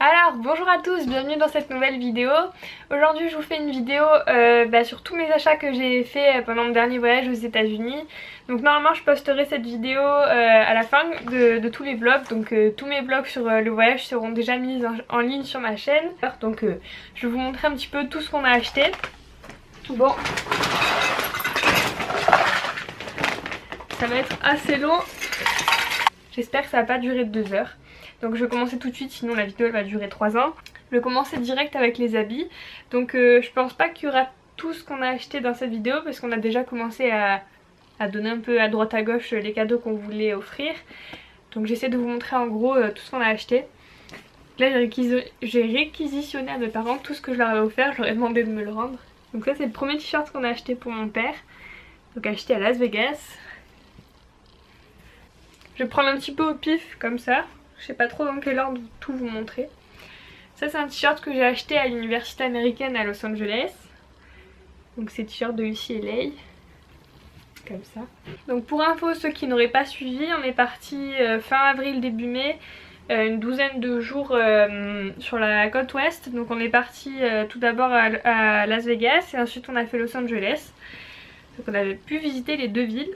Alors bonjour à tous, bienvenue dans cette nouvelle vidéo. Aujourd'hui je vous fais une vidéo sur tous mes achats que j'ai fait pendant mon dernier voyage aux États-Unis. Donc normalement je posterai cette vidéo à la fin de tous les vlogs. Donc tous mes vlogs sur le voyage seront déjà mis en ligne sur ma chaîne. Donc je vais vous montrer un petit peu tout ce qu'on a acheté. Bon, ça va être assez long. J'espère que ça va pas durer 2 heures. Donc je vais commencer tout de suite, sinon la vidéo elle va durer 3 ans. Je vais commencer direct avec les habits. Donc je pense pas qu'il y aura tout ce qu'on a acheté dans cette vidéo, parce qu'on a déjà commencé à donner un peu à droite à gauche les cadeaux qu'on voulait offrir. Donc j'essaie de vous montrer en gros tout ce qu'on a acheté. Là j'ai réquisitionné à mes parents tout ce que je leur avais offert, je leur ai demandé de me le rendre. Donc ça c'est le premier t-shirt qu'on a acheté pour mon père. Donc acheté à Las Vegas. Je vais prendre un petit peu au pif comme ça. Je sais pas trop dans quel ordre tout vous montrer. Ça c'est un t-shirt que j'ai acheté à l'université américaine à Los Angeles. Donc c'est t-shirt de UCLA. Comme ça. Donc pour info, ceux qui n'auraient pas suivi, on est parti fin avril début mai. Une douzaine de jours sur la côte ouest. Donc on est parti tout d'abord à Las Vegas et ensuite on a fait Los Angeles. Donc on avait pu visiter les deux villes.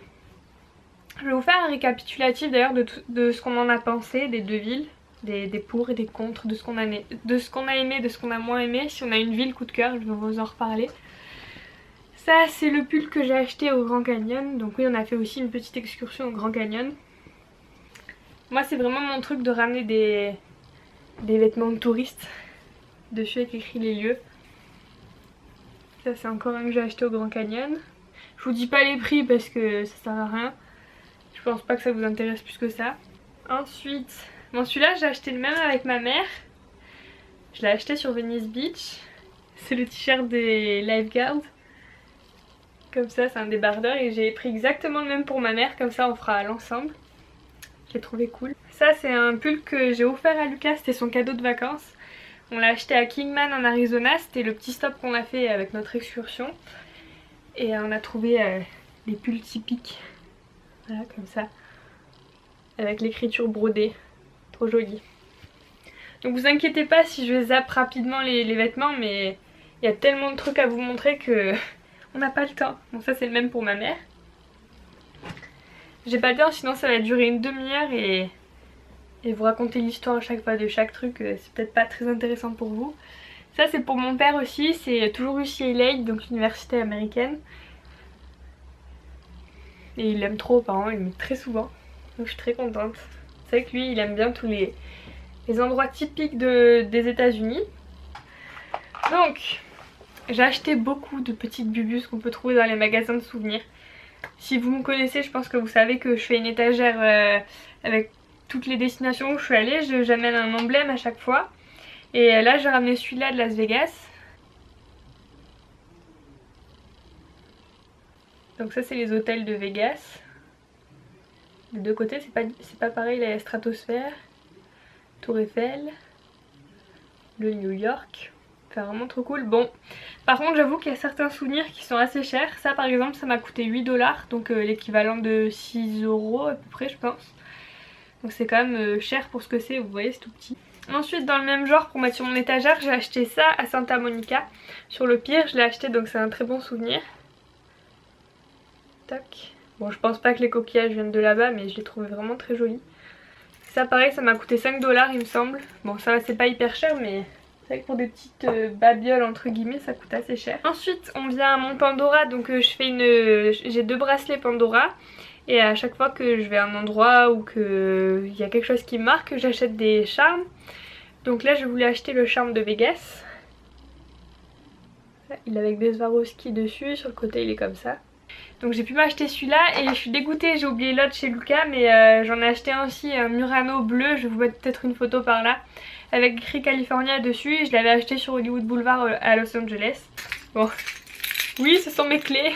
Je vais vous faire un récapitulatif d'ailleurs de ce qu'on en a pensé des deux villes, des pour et des contre, de ce qu'on a aimé, de ce qu'on a moins aimé. Si on a une ville coup de cœur, je vais vous en reparler. Ça c'est le pull que j'ai acheté au Grand Canyon, donc oui on a fait aussi une petite excursion au Grand Canyon. Moi c'est vraiment mon truc de ramener des vêtements de touristes, dessus avec écrit les lieux. Ça c'est encore un que j'ai acheté au Grand Canyon. Je vous dis pas les prix parce que ça sert à rien. Je pense pas que ça vous intéresse plus que ça. Ensuite, bon celui-là j'ai acheté le même avec ma mère. Je l'ai acheté sur Venice Beach. C'est le t-shirt des lifeguards. Comme ça, c'est un débardeur et j'ai pris exactement le même pour ma mère. Comme ça on fera l'ensemble. Je l'ai trouvé cool. Ça c'est un pull que j'ai offert à Lucas, c'était son cadeau de vacances. On l'a acheté à Kingman en Arizona. C'était le petit stop qu'on a fait avec notre excursion. Et on a trouvé les pulls typiques. Voilà, comme ça. Avec l'écriture brodée. Trop joli. Donc vous inquiétez pas si je zappe rapidement les vêtements, mais il y a tellement de trucs à vous montrer que on n'a pas le temps. Bon ça c'est le même pour ma mère. J'ai pas le temps sinon ça va durer une demi-heure et vous raconter l'histoire à chaque fois de chaque truc, c'est peut-être pas très intéressant pour vous. Ça c'est pour mon père aussi, c'est toujours UCLA, donc l'université américaine. Et il l'aime trop apparemment, il le met très souvent. Donc je suis très contente. C'est vrai que lui il aime bien tous les endroits typiques des États-Unis. Donc j'ai acheté beaucoup de petites bubus qu'on peut trouver dans les magasins de souvenirs. Si vous me connaissez, je pense que vous savez que je fais une étagère avec toutes les destinations où je suis allée. J'amène un emblème à chaque fois. Et là j'ai ramené celui-là de Las Vegas. Donc ça c'est les hôtels de Vegas. Des deux côtés c'est pas pareil, la stratosphère, Tour Eiffel, le New York. C'est vraiment trop cool. Bon, par contre j'avoue qu'il y a certains souvenirs qui sont assez chers. Ça par exemple ça m'a coûté 8 $, donc l'équivalent de 6 € à peu près je pense. Donc c'est quand même cher pour ce que c'est, vous voyez c'est tout petit. Ensuite dans le même genre pour mettre sur mon étagère j'ai acheté ça à Santa Monica. Sur le pier je l'ai acheté donc c'est un très bon souvenir. Tac. Bon je pense pas que les coquillages viennent de là-bas mais je les trouvé vraiment très jolis. Ça pareil ça m'a coûté 5 $, il me semble. Bon ça c'est pas hyper cher mais c'est vrai que pour des petites babioles entre guillemets ça coûte assez cher. Ensuite on vient à mon Pandora, donc j'ai 2 bracelets Pandora. Et à chaque fois que je vais à un endroit ou qu'il y a quelque chose qui me marque, j'achète des charmes. Donc là je voulais acheter le charme de Vegas. Il est avec des Swarovski dessus, sur le côté il est comme ça. Donc j'ai pu m'acheter celui-là et je suis dégoûtée, j'ai oublié l'autre chez Lucas, mais j'en ai acheté un aussi, un Murano bleu, je vais vous mettre peut-être une photo par là, avec écrit California dessus, et je l'avais acheté sur Hollywood Boulevard à Los Angeles. Bon, oui ce sont mes clés.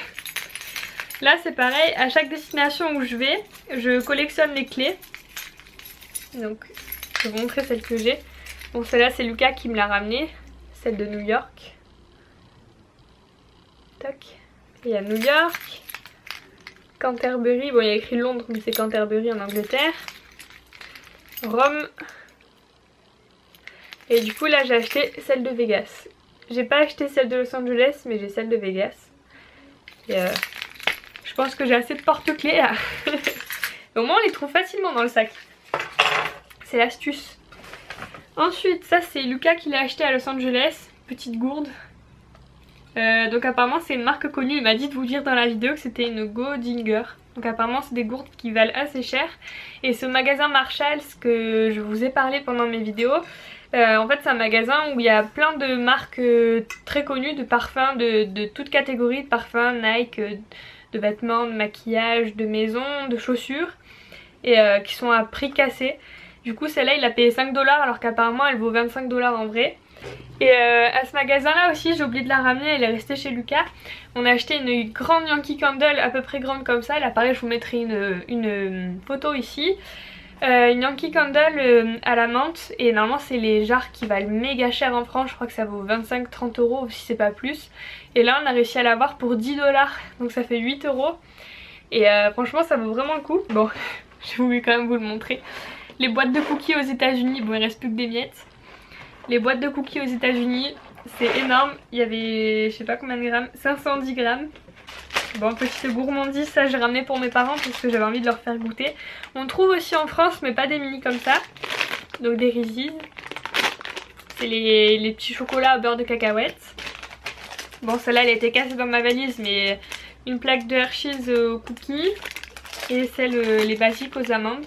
Là c'est pareil, à chaque destination où je vais, je collectionne les clés. Donc je vais vous montrer celle que j'ai. Bon celle-là c'est Lucas qui me l'a ramenée, celle de New York. Tac. Il y a New York, Canterbury, bon il y a écrit Londres mais c'est Canterbury en Angleterre, Rome, Et du coup là j'ai acheté celle de Vegas. J'ai pas acheté celle de Los Angeles mais j'ai celle de Vegas. Et je pense que j'ai assez de porte-clés là. Au moins on les trouve facilement dans le sac. C'est l'astuce. Ensuite ça c'est Lucas qui l'a acheté à Los Angeles. Petite gourde. Donc apparemment c'est une marque connue. Il m'a dit de vous dire dans la vidéo que c'était une Godinger. Donc apparemment c'est des gourdes qui valent assez cher. Et ce magasin Marshalls que je vous ai parlé pendant mes vidéos, en fait c'est un magasin où il y a plein de marques très connues de parfums de toutes catégories de parfums, Nike, de vêtements, de maquillage, de maison, de chaussures, et qui sont à prix cassé. Du coup celle-là il a payé 5$ alors qu'apparemment elle vaut 25$ en vrai. Et à ce magasin là aussi j'ai oublié de la ramener, elle est restée chez Lucas. On a acheté une grande Yankee Candle à peu près grande comme ça. Là pareil je vous mettrai une photo ici. Une Yankee Candle à la menthe. Et normalement c'est les jarres qui valent méga cher en France. Je crois que ça vaut 25-30€ si c'est pas plus. Et là on a réussi à l'avoir pour 10$. Donc ça fait 8€. Et franchement ça vaut vraiment le coup. Bon j'ai voulu quand même vous le montrer. Les boîtes de cookies aux États-Unis, bon il reste plus que des miettes. Les boîtes de cookies aux États-Unis, c'est énorme. Il y avait, je sais pas combien de grammes, 510 grammes. Bon, petite gourmandise, ça j'ai ramené pour mes parents parce que j'avais envie de leur faire goûter. On trouve aussi en France, mais pas des mini comme ça. Donc des Reese's. C'est les petits chocolats au beurre de cacahuète. Bon, celle-là elle était cassée dans ma valise, mais une plaque de Hershey's aux cookies. Et celle, les basiques aux amandes.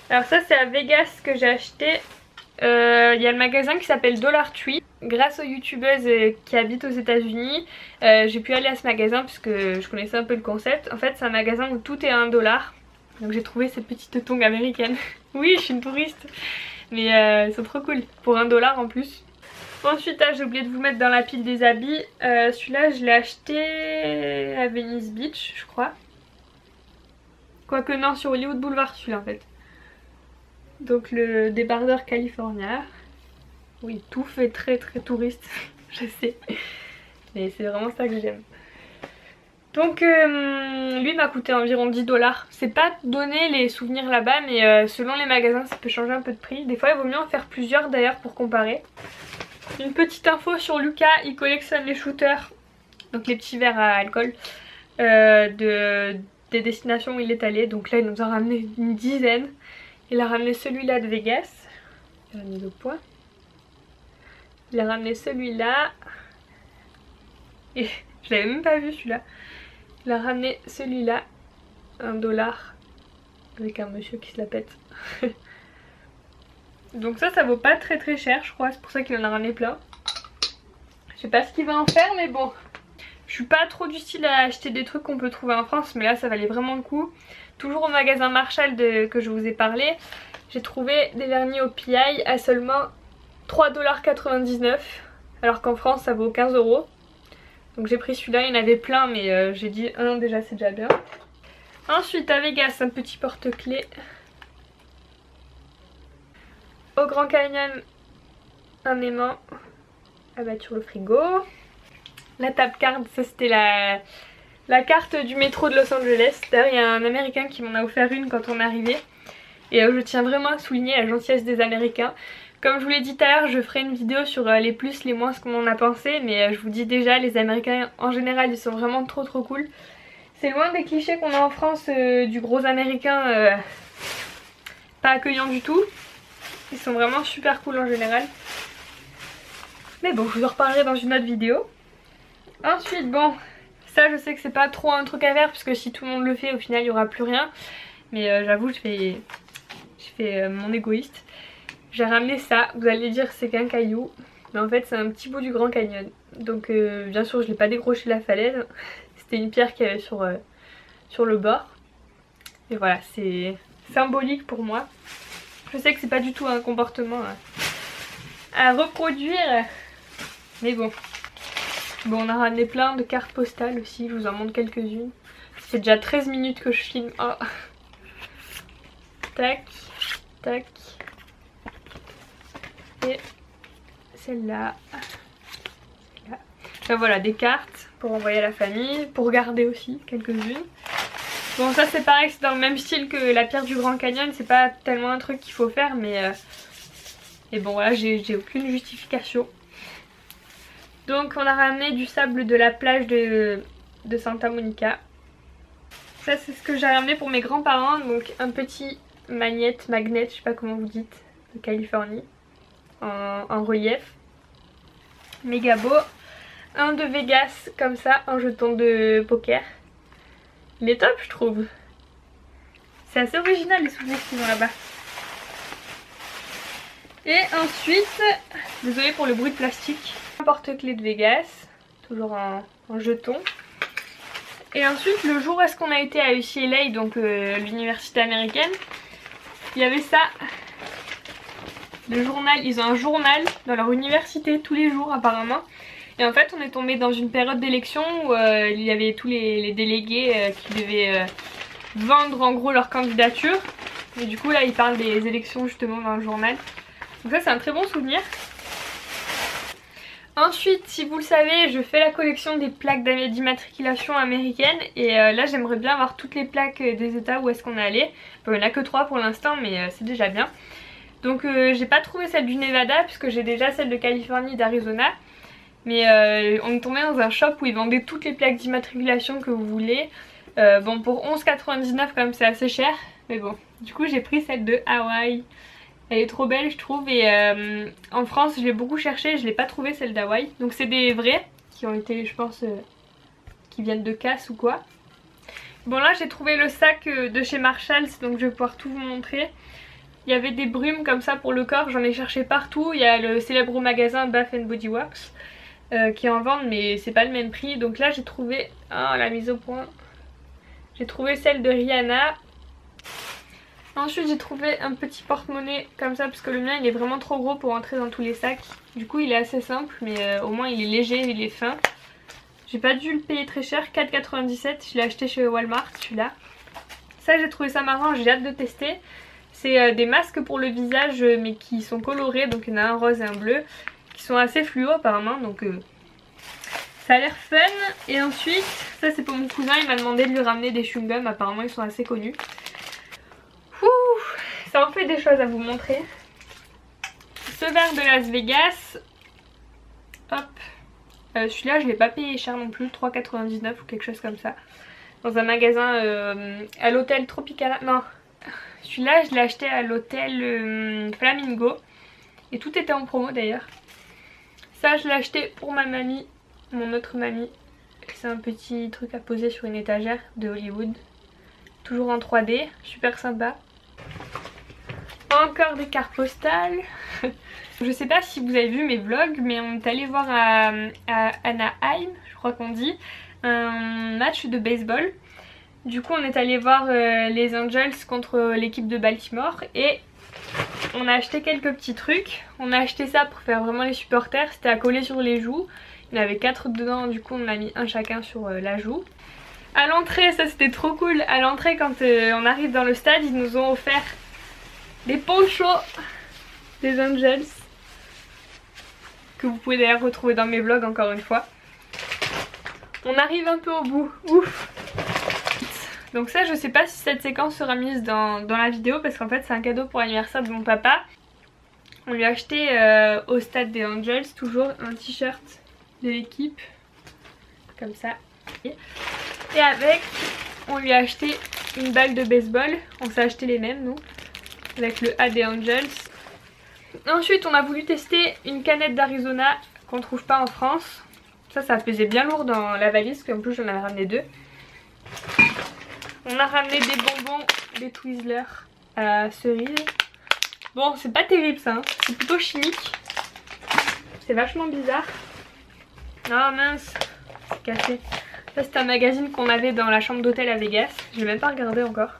Alors ça c'est à Vegas que j'ai acheté. Il y a le magasin qui s'appelle Dollar Tree. Grâce aux youtubeuses qui habitent aux États-Unis, j'ai pu aller à ce magasin puisque je connaissais un peu le concept. En fait c'est un magasin où tout est à 1$. Donc j'ai trouvé cette petite tongue américaine. Oui je suis une touriste. Mais elles sont trop cool. Pour 1$ en plus. Ensuite j'ai oublié de vous mettre dans la pile des habits. Celui-là je l'ai acheté à Venice Beach je crois. Quoique non, sur Hollywood Boulevard celui-là en fait. Donc le débardeur California. Oui, tout fait très touriste, je sais. Mais c'est vraiment ça que j'aime. Donc lui m'a coûté environ 10$. C'est pas donné les souvenirs là-bas, mais selon les magasins ça peut changer un peu de prix. Des fois il vaut mieux en faire plusieurs d'ailleurs pour comparer. Une petite info sur Lucas, il collectionne les shooters. Donc les petits verres à alcool des destinations où il est allé. Donc là il nous a ramené une dizaine. Il a ramené celui-là de Vegas. Il a ramené 2 points. Il a ramené celui-là. Et je l'avais même pas vu celui-là. Il a ramené celui-là. 1$. Avec un monsieur qui se la pète. Donc ça vaut pas très cher je crois. C'est pour ça qu'il en a ramené plein. Je sais pas ce qu'il va en faire mais bon. Je suis pas trop du style à acheter des trucs qu'on peut trouver en France. Mais là ça valait vraiment le coup. Toujours au magasin Marshall que je vous ai parlé, j'ai trouvé des vernis au PI à seulement 3,99$. Alors qu'en France ça vaut 15€. Donc j'ai pris celui-là, il y en avait plein mais j'ai dit déjà c'est déjà bien. Ensuite à Vegas un petit porte-clés. Au Grand Canyon un aimant à mettre sur le frigo. La tap card, ça c'était la carte du métro de Los Angeles. D'ailleurs il y a un américain qui m'en a offert une quand on est arrivé. Et je tiens vraiment à souligner la gentillesse des américains. Comme je vous l'ai dit tout à l'heure, je ferai une vidéo sur les plus, les moins, ce qu'on en a pensé. Mais je vous dis déjà, les américains en général ils sont vraiment trop cool. C'est loin des clichés qu'on a en France du gros américain pas accueillant du tout. Ils sont vraiment super cool en général. Mais bon, je vous en reparlerai dans une autre vidéo. Ensuite bon... Ça je sais que c'est pas trop un truc à faire parce que si tout le monde le fait au final il n'y aura plus rien. Mais j'avoue je fais mon égoïste. J'ai ramené ça, vous allez dire c'est qu'un caillou. Mais en fait c'est un petit bout du Grand Canyon. Donc bien sûr je l'ai pas décroché de la falaise. C'était une pierre qu'il y avait sur le bord. Et voilà c'est symbolique pour moi. Je sais que c'est pas du tout un comportement à reproduire. Mais bon. Bon on a ramené plein de cartes postales aussi, je vous en montre quelques-unes. C'est déjà 13 minutes que je filme. Oh. Tac, tac. Et celle-là. Enfin voilà, des cartes pour envoyer à la famille, pour garder aussi quelques-unes. Bon ça c'est pareil, c'est dans le même style que la pierre du Grand Canyon, c'est pas tellement un truc qu'il faut faire mais Et bon voilà, j'ai aucune justification. Donc on a ramené du sable de la plage de Santa Monica. Ça c'est ce que j'ai ramené pour mes grands-parents. Donc un petit magnet, je sais pas comment vous dites, de Californie. En relief. Méga beau. Un de Vegas comme ça, un jeton de poker. Il est top je trouve. C'est assez original les souvenirs qu'ils ont là-bas. Et ensuite, désolée pour le bruit de plastique, un porte-clés de Vegas, toujours en jeton. Et ensuite, le jour où est-ce qu'on a été à UCLA, donc l'université américaine, il y avait ça, le journal. Ils ont un journal dans leur université tous les jours apparemment. Et en fait, on est tombé dans une période d'élection où il y avait tous les délégués qui devaient vendre en gros leur candidature. Et du coup là, ils parlent des élections justement dans le journal. Donc ça c'est un très bon souvenir. Ensuite, si vous le savez, je fais la collection des plaques d'immatriculation américaines. Et là j'aimerais bien avoir toutes les plaques des états où est-ce qu'on est allé. Bon, il n'y en a que 3 pour l'instant mais c'est déjà bien. Donc j'ai pas trouvé celle du Nevada puisque j'ai déjà celle de Californie et d'Arizona. Mais on est tombé dans un shop où ils vendaient toutes les plaques d'immatriculation que vous voulez. Bon pour 11,99 quand même c'est assez cher. Mais bon, du coup j'ai pris celle de Hawaï. Elle est trop belle je trouve et en France je l'ai beaucoup cherché, je l'ai pas trouvé celle d'Hawaï. Donc c'est des vrais qui ont été je pense qui viennent de casse ou quoi. Bon là j'ai trouvé le sac de chez Marshalls donc je vais pouvoir tout vous montrer. Il y avait des brumes comme ça pour le corps, j'en ai cherché partout. Il y a le célèbre magasin Bath & Body Works qui en vendent mais c'est pas le même prix. Donc là j'ai trouvé, la mise au point. J'ai trouvé celle de Rihanna. Ensuite j'ai trouvé un petit porte-monnaie comme ça parce que le mien il est vraiment trop gros pour entrer dans tous les sacs. Du coup il est assez simple mais au moins il est léger, il est fin. J'ai pas dû le payer très cher, 4,97 €, je l'ai acheté chez Walmart celui-là. Ça j'ai trouvé ça marrant, j'ai hâte de tester. C'est des masques pour le visage mais qui sont colorés, donc il y en a un rose et un bleu. Qui sont assez fluo apparemment donc ça a l'air fun. Et ensuite, ça c'est pour mon cousin, il m'a demandé de lui ramener des chewing-gums, apparemment ils sont assez connus. Ça en fait des choses à vous montrer. Ce verre de Las Vegas. Hop. Celui-là je l'ai pas payé cher non plus, 3,99 € ou quelque chose comme ça. Dans un magasin à l'hôtel Tropicana. Non, celui-là je l'ai acheté à l'hôtel Flamingo. Et tout était en promo d'ailleurs. Ça je l'ai acheté pour ma mamie, mon autre mamie. C'est un petit truc à poser sur une étagère de Hollywood. Toujours en 3D, super sympa. Encore des cartes postales. Je sais pas si vous avez vu mes vlogs mais on est allé voir à Anaheim, je crois qu'on dit, un match de baseball. Du coup on est allé voir les Angels contre l'équipe de Baltimore et on a acheté quelques petits trucs. On a acheté ça pour faire vraiment les supporters, c'était à coller sur les joues. Il y en avait 4 dedans, du coup on a mis un chacun sur la joue. À l'entrée, ça c'était trop cool, à l'entrée quand on arrive dans le stade, ils nous ont offert des ponchos des Angels. Que vous pouvez d'ailleurs retrouver dans mes vlogs encore une fois. On arrive un peu au bout, ouf. Donc ça je sais pas si cette séquence sera mise dans la vidéo parce qu'en fait c'est un cadeau pour l'anniversaire de mon papa. On lui a acheté au stade des Angels toujours un t-shirt de l'équipe. Comme ça. Et avec on lui a acheté une balle de baseball. On s'est acheté les mêmes nous. Avec le A des Angels. Ensuite on a voulu tester une canette d'Arizona qu'on trouve pas en France. Ça pesait bien lourd dans la valise, qu'en plus j'en avais ramené 2. On a ramené des bonbons, des Twizzlers à cerise. Bon c'est pas terrible ça, hein. C'est plutôt chimique. C'est vachement bizarre. Ah mince, c'est cassé. Ça c'est un magazine qu'on avait dans la chambre d'hôtel à Vegas. Je l'ai même pas regardé encore.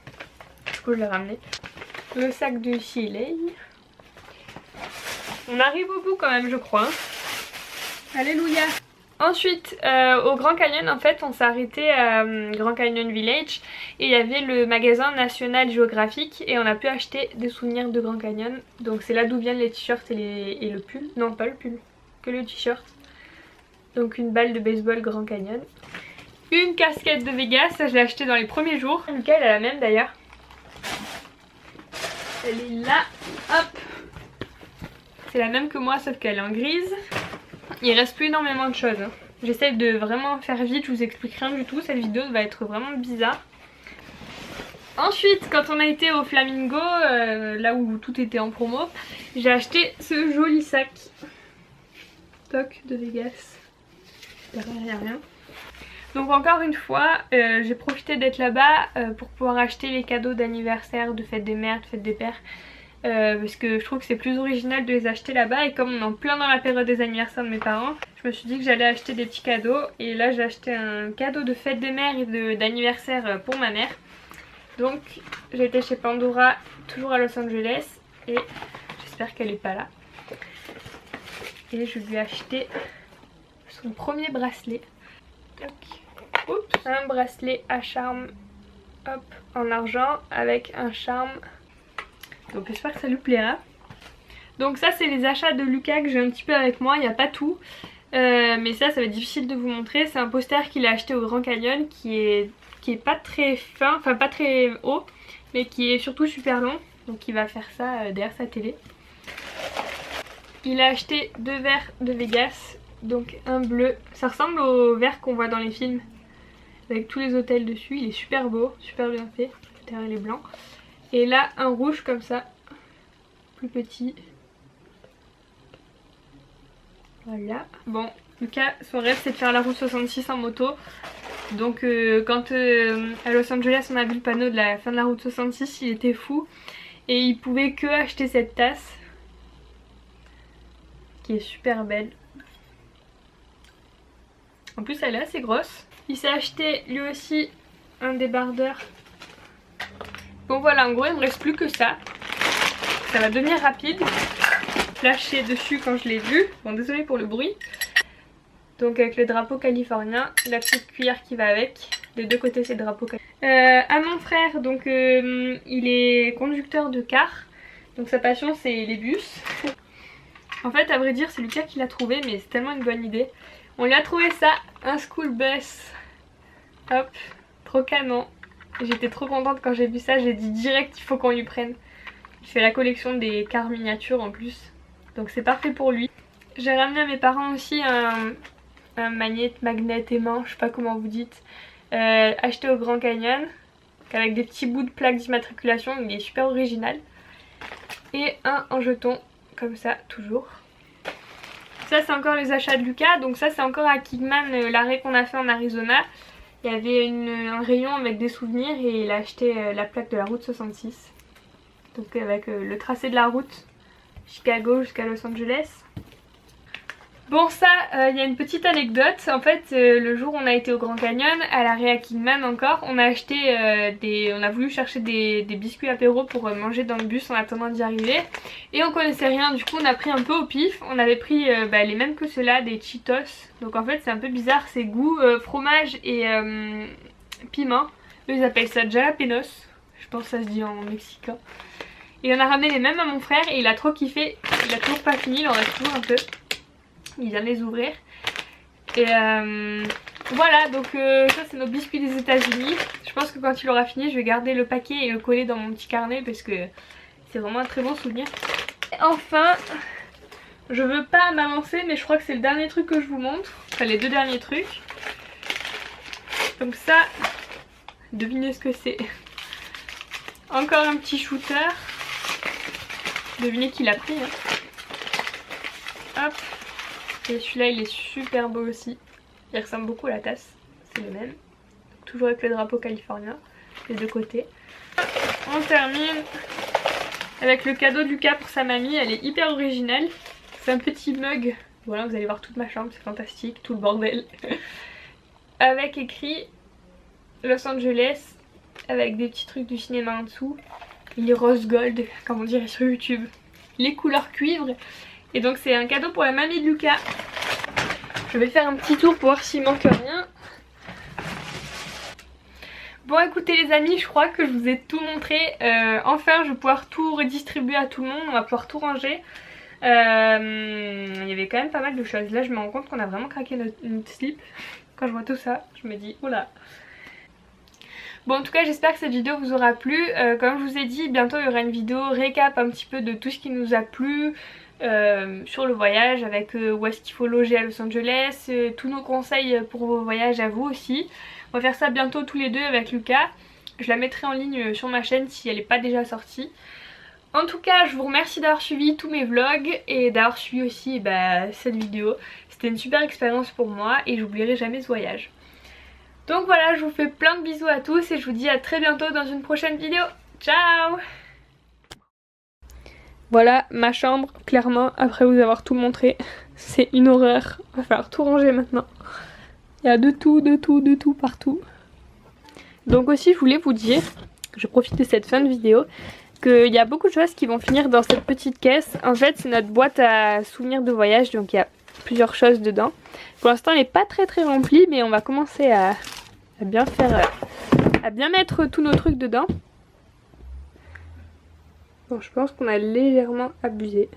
Du coup je l'ai ramené. Le sac de UCLA. On arrive au bout quand même je crois. Alléluia. Ensuite au Grand Canyon en fait on s'est arrêté à Grand Canyon Village. Et il y avait le magasin National Geographic. Et on a pu acheter des souvenirs de Grand Canyon. Donc c'est là d'où viennent les t-shirts et le pull. Non pas le pull, que le t-shirt. Donc une balle de baseball Grand Canyon. Une casquette de Vegas, ça je l'ai acheté dans les premiers jours. Lucas elle a la même d'ailleurs. Elle est là, hop. C'est la même que moi sauf qu'elle est en grise. Il reste plus énormément de choses. Hein. J'essaie de vraiment faire vite, je vous explique rien du tout. Cette vidéo va être vraiment bizarre. Ensuite, quand on a été au Flamingo, là où tout était en promo, j'ai acheté ce joli sac. Stock de Vegas. Derrière, il n'y a rien. Donc encore une fois, j'ai profité d'être là-bas pour pouvoir acheter les cadeaux d'anniversaire, de fête des mères, de fête des pères. Parce que je trouve que c'est plus original de les acheter là-bas. Et comme on est en plein dans la période des anniversaires de mes parents, je me suis dit que j'allais acheter des petits cadeaux. Et là j'ai acheté un cadeau de fête des mères et d'anniversaire pour ma mère. Donc j'ai été chez Pandora, toujours à Los Angeles, et j'espère qu'elle n'est pas là. Et je lui ai acheté son premier bracelet. Oups. Un bracelet à charme, hop, en argent avec un charme. Donc j'espère que ça lui plaira. Donc ça c'est les achats de Lucas que j'ai un petit peu avec moi, il n'y a pas tout. Mais ça va être difficile de vous montrer. C'est un poster qu'il a acheté au Grand Canyon qui est pas très fin, enfin pas très haut, mais qui est surtout super long. Donc il va faire ça derrière sa télé. Il a acheté 2 verres de Vegas, donc un bleu. Ça ressemble au verre qu'on voit dans les films, avec tous les hôtels dessus. Il est super beau, super bien fait. Derrière il est blanc. Et là un rouge comme ça, plus petit. Voilà. Bon, Lucas, son rêve c'est de faire la route 66 en moto. Donc quand à Los Angeles on a vu le panneau de la fin de la route 66, il était fou. Et il pouvait que acheter cette tasse. Qui est super belle. En plus elle est assez grosse. Il s'est acheté lui aussi un débardeur. Bon voilà, en gros il ne me reste plus que ça. Ça va devenir rapide. Flashé dessus quand je l'ai vu. Bon désolé pour le bruit. Donc avec le drapeau californien, la petite cuillère qui va avec. Des deux côtés c'est le drapeau californien. À mon frère, donc il est conducteur de car. Donc sa passion c'est les bus. En fait à vrai dire c'est Lucas qui l'a trouvé, mais c'est tellement une bonne idée. On lui a trouvé ça, un school bus. Hop, trop canon. J'étais trop contente quand j'ai vu ça, j'ai dit direct il faut qu'on lui prenne. Il fait la collection des cars miniatures en plus. Donc c'est parfait pour lui. J'ai ramené à mes parents aussi un magnet aimant, je sais pas comment vous dites, acheté au Grand Canyon, avec des petits bouts de plaques d'immatriculation, il est super original. Et un en jeton, comme ça, toujours. Ça c'est encore les achats de Lucas, donc ça c'est encore à Kingman, l'arrêt qu'on a fait en Arizona. Il y avait un rayon avec des souvenirs et il a acheté la plaque de la route 66. Donc avec le tracé de la route, Chicago jusqu'à Los Angeles. Bon ça, il y a une petite anecdote. En fait, le jour où on a été au Grand Canyon, à l'arrêt à Kingman encore, on a acheté on a voulu chercher des biscuits apéro pour manger dans le bus en attendant d'y arriver. Et on connaissait rien, du coup on a pris un peu au pif. On avait pris les mêmes que ceux-là, des Cheetos. Donc en fait c'est un peu bizarre, c'est goût fromage et piment. Eux ils appellent ça jalapenos. Je pense que ça se dit en mexicain. Et on a ramené les mêmes à mon frère et il a trop kiffé. Il a toujours pas fini, il en reste toujours un peu. Il vient de les ouvrir. Et voilà, donc ça c'est nos biscuits des États-Unis. Je pense que quand il aura fini, je vais garder le paquet et le coller dans mon petit carnet parce que c'est vraiment un très bon souvenir. Et enfin, je veux pas m'avancer, mais je crois que c'est le dernier truc que je vous montre. Enfin, les deux derniers trucs. Donc ça, devinez ce que c'est. Encore un petit shooter. Devinez qui l'a pris. Hein. Hop. Et celui-là il est super beau aussi. Il ressemble beaucoup à la tasse. C'est le même. Toujours avec le drapeau californien. Les deux côtés. On termine avec le cadeau de Lucas pour sa mamie. Elle est hyper originale. C'est un petit mug. Voilà, vous allez voir toute ma chambre. C'est fantastique. Tout le bordel. Avec écrit Los Angeles. Avec des petits trucs du cinéma en dessous. Il est rose gold, comme on dirait sur YouTube. Les couleurs cuivre. Et donc c'est un cadeau pour la mamie de Lucas. Je vais faire un petit tour pour voir s'il manque rien. Bon écoutez les amis, je crois que je vous ai tout montré. Enfin je vais pouvoir tout redistribuer à tout le monde. On va pouvoir tout ranger. Il y avait quand même pas mal de choses. Là je me rends compte qu'on a vraiment craqué notre slip. Quand je vois tout ça, je me dis oula. Bon en tout cas j'espère que cette vidéo vous aura plu. Comme je vous ai dit, bientôt il y aura une vidéo récap un petit peu de tout ce qui nous a plu. sur le voyage, avec où est-ce qu'il faut loger à Los Angeles, tous nos conseils pour vos voyages à vous aussi. On va faire ça bientôt tous les deux avec Lucas. Je la mettrai en ligne sur ma chaîne si elle n'est pas déjà sortie. En tout cas, je vous remercie d'avoir suivi tous mes vlogs et d'avoir suivi aussi cette vidéo. C'était une super expérience pour moi et j'oublierai jamais ce voyage. Donc voilà, je vous fais plein de bisous à tous et je vous dis à très bientôt dans une prochaine vidéo. Ciao! Voilà ma chambre, clairement, après vous avoir tout montré. C'est une horreur. Il va falloir tout ranger maintenant. Il y a de tout partout. Donc aussi, je voulais vous dire, je profite de cette fin de vidéo, qu'il y a beaucoup de choses qui vont finir dans cette petite caisse. En fait, c'est notre boîte à souvenirs de voyage, donc il y a plusieurs choses dedans. Pour l'instant, elle n'est pas très remplie, mais on va commencer à bien faire, à bien mettre tous nos trucs dedans. Bon, je pense qu'on a légèrement abusé.